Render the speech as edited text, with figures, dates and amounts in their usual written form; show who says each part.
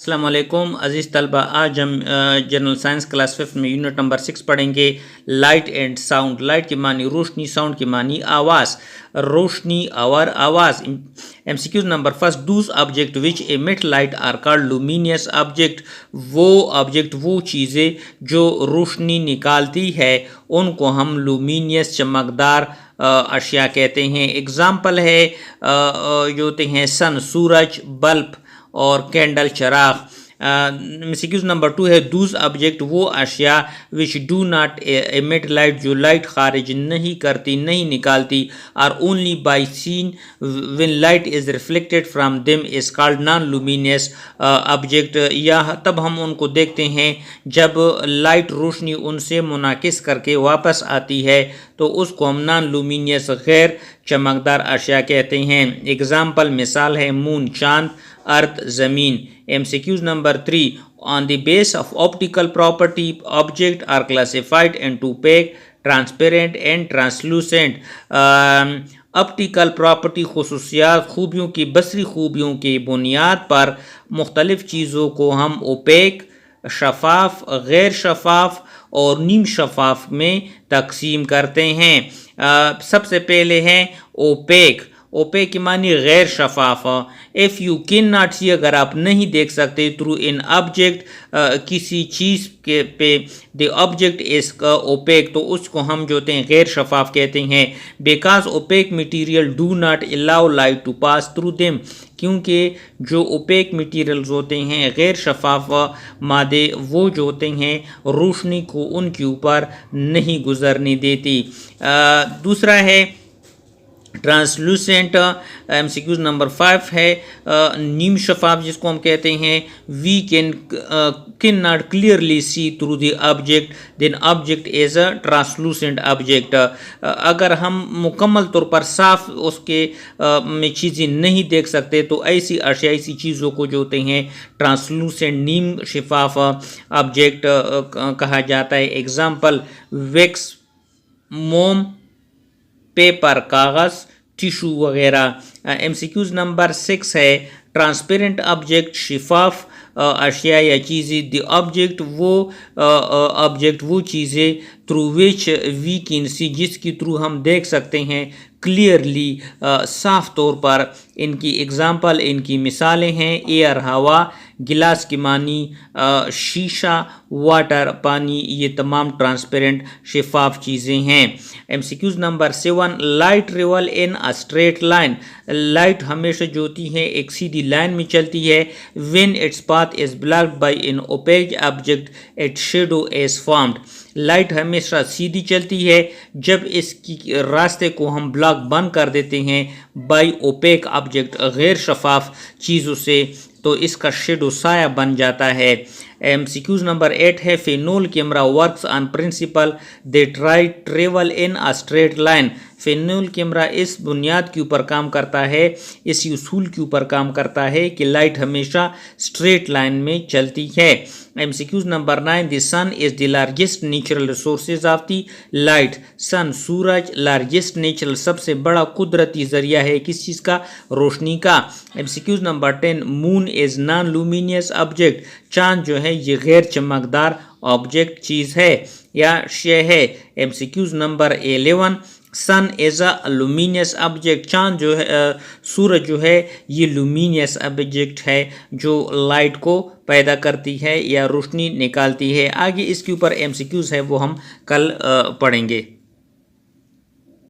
Speaker 1: अस्सलाम वालेकुम अज़ीज़ तलबा, आज हम जनरल साइंस क्लास 5 में यूनिट नंबर 6 पढ़ेंगे। Light and sound. लाइट की मानी रोशनी, साउंड की मानी आवाज़। रोशनी और आवाज़। MCQ number first, those object which emit light are called luminous object. वो ऑब्जेक्ट, वो चीज़ें जो रोशनी निकालती है उनको हम लुमिनियस, चमकदार अशिया कहते हैं। एग्ज़ाम्पल है जो होते हैं सन, सूरज, बल्ब और कैंडल, चराग। MCQ नंबर 2 है, दूस ऑब्जेक्ट, वो अशिया which do not emit light, जो लाइट खारिज नहीं करती, नहीं निकालती, are only by seen when light is reflected from them is called non luminous object. या तब हम उनको देखते हैं जब लाइट, रोशनी उनसे मुनाकिस करके वापस आती है तो उसको हम नॉन लुमिनियस, गैर चमकदार अशिया कहते हैं। एग्ज़ाम्पल, मिसाल है मून, चाँद, अर्थ, ज़मीन। MCQ number 3, on the base of optical property object are classified into opaque, transparent and translucent। Optical property, खुसूसियात, खूबियों की, बसरी खूबियों की बुनियाद पर मुख्तलिफ़ चीज़ों को हम ओपेक, शफाफ, गैर शफाफ और नीम शफाफ में तकसीम करते हैं। सबसे पहले हैं ओपेक। ओपेक की मानी गैर शफाफ। इफ़ यू कैन नॉट सी, अगर आप नहीं देख सकते, थ्रू इन ऑब्जेक्ट, किसी चीज़ के पे, द ऑब्जेक्ट इज ओपेक, तो उसको हम जो होते हैं गैर शफाफ कहते हैं। Because opaque material do not allow light to pass through them, क्योंकि जो ओपेक मटीरियल्स होते हैं, गैर शफाफ मादे, वो जो होते हैं रोशनी को उनके ऊपर नहीं गुजरने देती। दूसरा है ट्रांसलूसेंट। MCQ नंबर 5 है नीम शफाफ, जिसको हम कहते हैं we can not clearly see through the object, then object is a translucent object. अगर हम मुकम्मल तौर पर साफ उसके में चीज़ें नहीं देख सकते तो ऐसी अशिया, ऐसी चीज़ों को जो होते हैं ट्रांसलूसेंट, नीम शफाफ ऑब्जेक्ट कहा जाता है। एग्ज़ाम्पल, वैक्स, मोम, पेपर, कागज़, टिशू वगैरह। MCQ नंबर 6 है ट्रांसपेरेंट ऑब्जेक्ट, शिफाफ अशिया या चीज़ें। द ऑब्जेक्ट, वो ऑब्जेक्ट, वो चीज़ें through which we can see, जिसकी थ्रू हम देख सकते हैं क्लियरली, साफ तौर पर। इनकी एग्ज़ाम्पल, इनकी मिसालें हैं एयर, हवा, गिलास की मानी शीशा, वाटर, पानी, ये तमाम ट्रांसपेरेंट शिफाफ चीज़ें हैं। MCQ number 7, light travel in a straight line. Light हमेशा जो होती है एक सीधी लाइन में चलती है। When its path is blocked by an opaque object its shadow is formed. Light हमेशा सीधी चलती है, जब इसकी रास्ते को हम ब्लॉक बंद कर देते हैं बाय ओपेक ऑब्जेक्ट, गैर शफाफ चीज़ों से, तो इसका शेडो, साया बन जाता है। MCQ नंबर 8 है phenol camera works on principal that light travel in a straight line. Phenol camera इस बुनियाद के ऊपर काम करता है, इस उसूल के ऊपर काम करता है कि लाइट हमेशा स्ट्रेट लाइन में चलती है। MCQ number 9, the sun is the largest natural resources of the light. Sun, सूरज, लार्जेस्ट नेचुरल, सबसे बड़ा कुदरती ज़रिया है किस चीज़ का? रोशनी का। MCQ number 10, moon is non luminous object. चाँद जो है ये गैर चमकदार ऑब्जेक्ट, चीज़ है या शे है। MCQ number 11, sun as a luminous object. चाँद जो है, सूरज जो है, ये लुमिनियस ऑब्जेक्ट है जो लाइट को पैदा करती है या रोशनी निकालती है। आगे इसके ऊपर MCQs है, वो हम कल पढ़ेंगे।